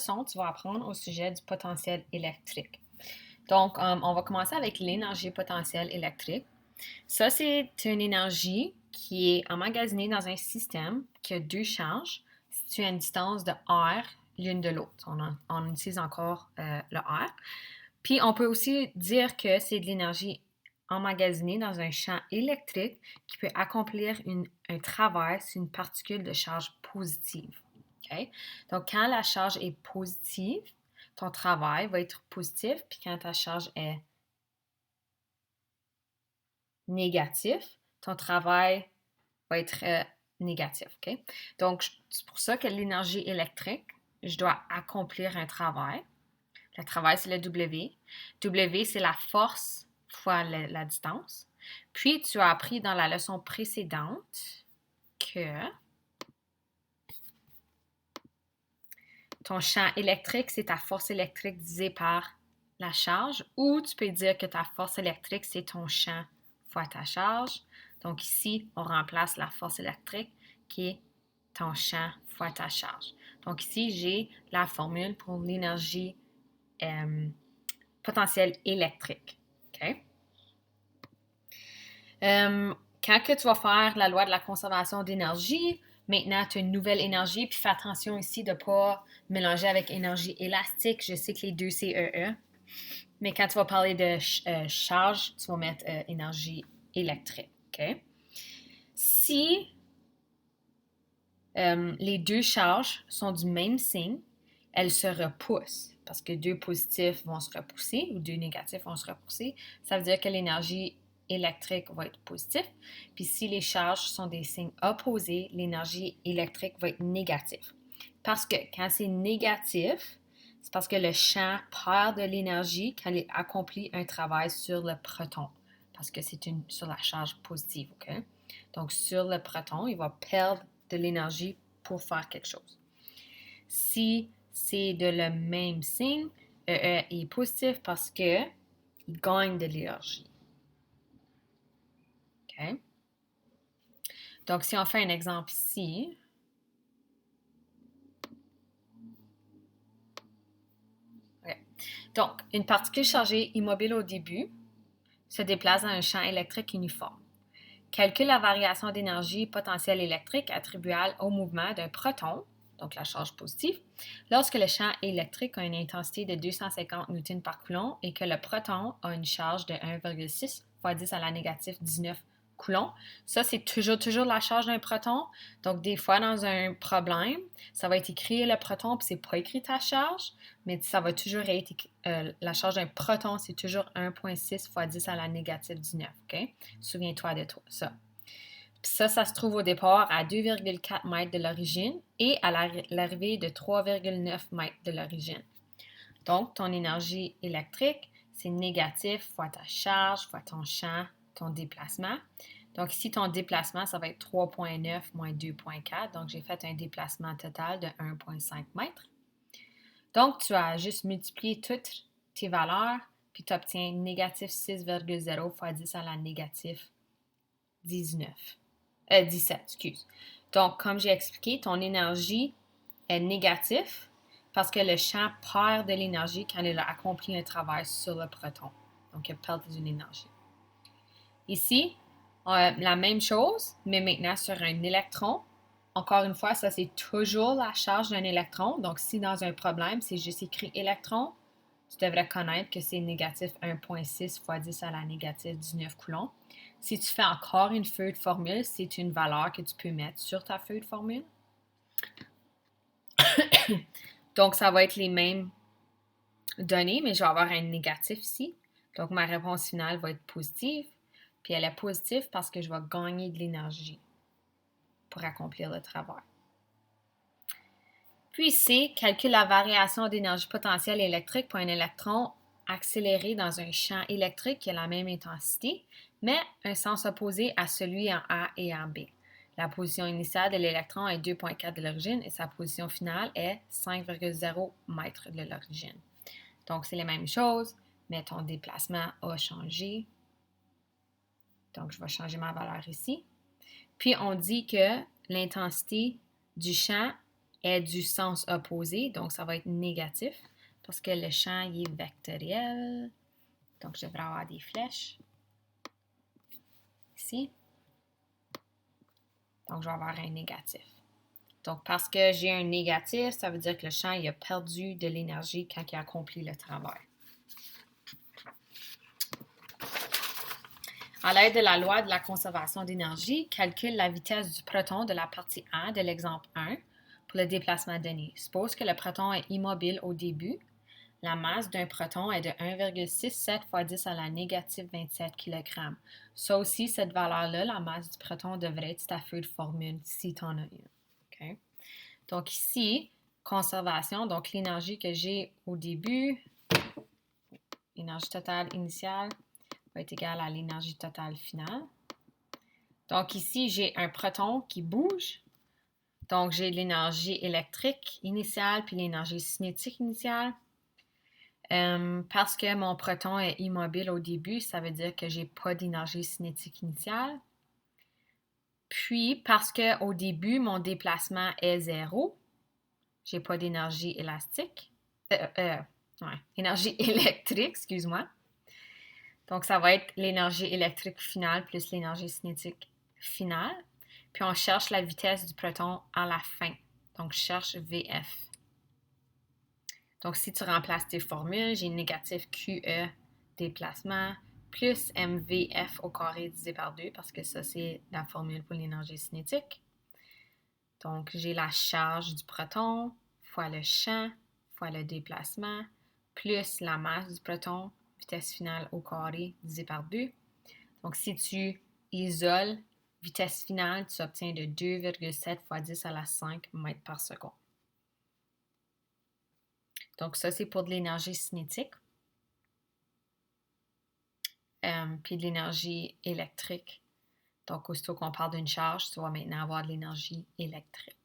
leçon, tu vas apprendre au sujet du potentiel électrique. Donc, on va commencer avec l'énergie potentielle électrique. Ça, c'est une énergie qui est emmagasinée dans un système qui a deux charges situées à une distance de r l'une de l'autre. On utilise encore le r. Puis, on peut aussi dire que c'est de l'énergie emmagasinée dans un champ électrique qui peut accomplir un travail sur une particule de charge positive. Okay? Donc, quand la charge est positive, ton travail va être positif, puis quand ta charge est négatif, ton travail va être négatif. Okay? Donc, c'est pour ça que l'énergie électrique, je dois accomplir un travail. Le travail, c'est le W. W, c'est la force fois la distance. Puis, tu as appris dans la leçon précédente que ton champ électrique, c'est ta force électrique divisée par la charge, ou tu peux dire que ta force électrique, c'est ton champ fois ta charge. Donc ici, on remplace la force électrique qui est ton champ fois ta charge. Donc ici, j'ai la formule pour l'énergie potentielle électrique. Okay? Quand que tu vas faire la loi de la conservation d'énergie, maintenant, tu as une nouvelle énergie, puis fais attention ici de ne pas mélanger avec énergie élastique. Je sais que les deux, c'est EE. Mais quand tu vas parler de charge, tu vas mettre énergie électrique. Okay? Si les deux charges sont du même signe, elles se repoussent parce que deux positifs vont se repousser ou deux négatifs vont se repousser. Ça veut dire que l'énergie électrique va être positive. Puis si les charges sont des signes opposés, l'énergie électrique va être négative. Parce que quand c'est négatif, c'est parce que le champ perd de l'énergie quand il accomplit un travail sur le proton. Parce que c'est sur la charge positive. Okay? Donc, sur le proton, il va perdre de l'énergie pour faire quelque chose. Si c'est de le même signe, EE est positif parce qu'il gagne de l'énergie. Okay? Donc, si on fait un exemple ici, okay. Donc, une particule chargée immobile au début se déplace dans un champ électrique uniforme. Calcule la variation d'énergie potentielle électrique attribuable au mouvement d'un proton, donc la charge positive, lorsque le champ électrique a une intensité de 250 newtons par coulomb et que le proton a une charge de 1,6 fois 10 à la négative 19 coulombs. Ça, c'est toujours la charge d'un proton. Donc, des fois, dans un problème, ça va être écrit le proton, puis c'est pas écrit ta charge, mais ça va toujours être la charge d'un proton, c'est toujours 1,6 fois 10 à la négative 19. OK? Souviens-toi de ça. Puis ça se trouve au départ à 2,4 mètres de l'origine et à l'arrivée de 3,9 mètres de l'origine. Donc, ton énergie électrique, c'est négatif fois ta charge, fois ton champ, ton déplacement. Donc, ici, ton déplacement, ça va être 3,9 moins 2,4. Donc, j'ai fait un déplacement total de 1,5 mètres. Donc, tu as juste multiplié toutes tes valeurs, puis tu obtiens négatif 6,0 fois 10 à la négative 17, excuse. Donc, comme j'ai expliqué, ton énergie est négative parce que le champ perd de l'énergie quand il a accompli un travail sur le proton. Donc, il perd d'une énergie. Ici, la même chose, mais maintenant sur un électron. Encore une fois, ça, c'est toujours la charge d'un électron. Donc, si dans un problème, c'est juste écrit électron, tu devrais connaître que c'est négatif 1,6 fois 10 à la négative 19 coulombs. Si tu fais encore une feuille de formule, c'est une valeur que tu peux mettre sur ta feuille de formule. Donc, ça va être les mêmes données, mais je vais avoir un négatif ici. Donc, ma réponse finale va être positive. Puis, elle est positive parce que je vais gagner de l'énergie pour accomplir le travail. Puis C, calcule la variation d'énergie potentielle électrique pour un électron accéléré dans un champ électrique qui a la même intensité, mais un sens opposé à celui en A et en B. La position initiale de l'électron est 2,4 de l'origine et sa position finale est 5,0 mètres de l'origine. Donc, c'est les mêmes choses, mais ton déplacement a changé. Donc, je vais changer ma valeur ici. Puis, on dit que l'intensité du champ est du sens opposé, donc ça va être négatif parce que le champ il est vectoriel. Donc, je devrais avoir des flèches ici. Donc, je vais avoir un négatif. Donc, parce que j'ai un négatif, ça veut dire que le champ il a perdu de l'énergie quand il a accompli le travail. À l'aide de la loi de la conservation d'énergie, calcule la vitesse du proton de la partie A de l'exemple 1 pour le déplacement donné. Suppose que le proton est immobile au début. La masse d'un proton est de 1,67 fois 10 à la négative 27 kg. Ça aussi, cette valeur-là, la masse du proton, devrait être ta feuille de formule si tu en as une. Okay? Donc ici, conservation, donc l'énergie que j'ai au début, l'énergie totale initiale, va être égale à l'énergie totale finale. Donc ici, j'ai un proton qui bouge. Donc j'ai l'énergie électrique initiale puis l'énergie cinétique initiale. Parce que mon proton est immobile au début, ça veut dire que je n'ai pas d'énergie cinétique initiale. Puis, parce qu'au début, mon déplacement est zéro, je n'ai pas d'énergie élastique. Énergie électrique, excuse-moi. Donc, ça va être l'énergie électrique finale plus l'énergie cinétique finale. Puis, on cherche la vitesse du proton à la fin. Donc, je cherche VF. Donc, si tu remplaces tes formules, j'ai négatif QE déplacement plus MVF au carré divisé par 2 parce que ça, c'est la formule pour l'énergie cinétique. Donc, j'ai la charge du proton fois le champ fois le déplacement plus la masse du proton, vitesse finale au carré divisé par 2. Donc, si tu isoles vitesse finale, tu obtiens de 2,7 fois 10 à la 5 mètres par seconde. Donc, ça, c'est pour de l'énergie cinétique. Puis de l'énergie électrique. Donc, aussitôt qu'on parle d'une charge, tu vas maintenant avoir de l'énergie électrique.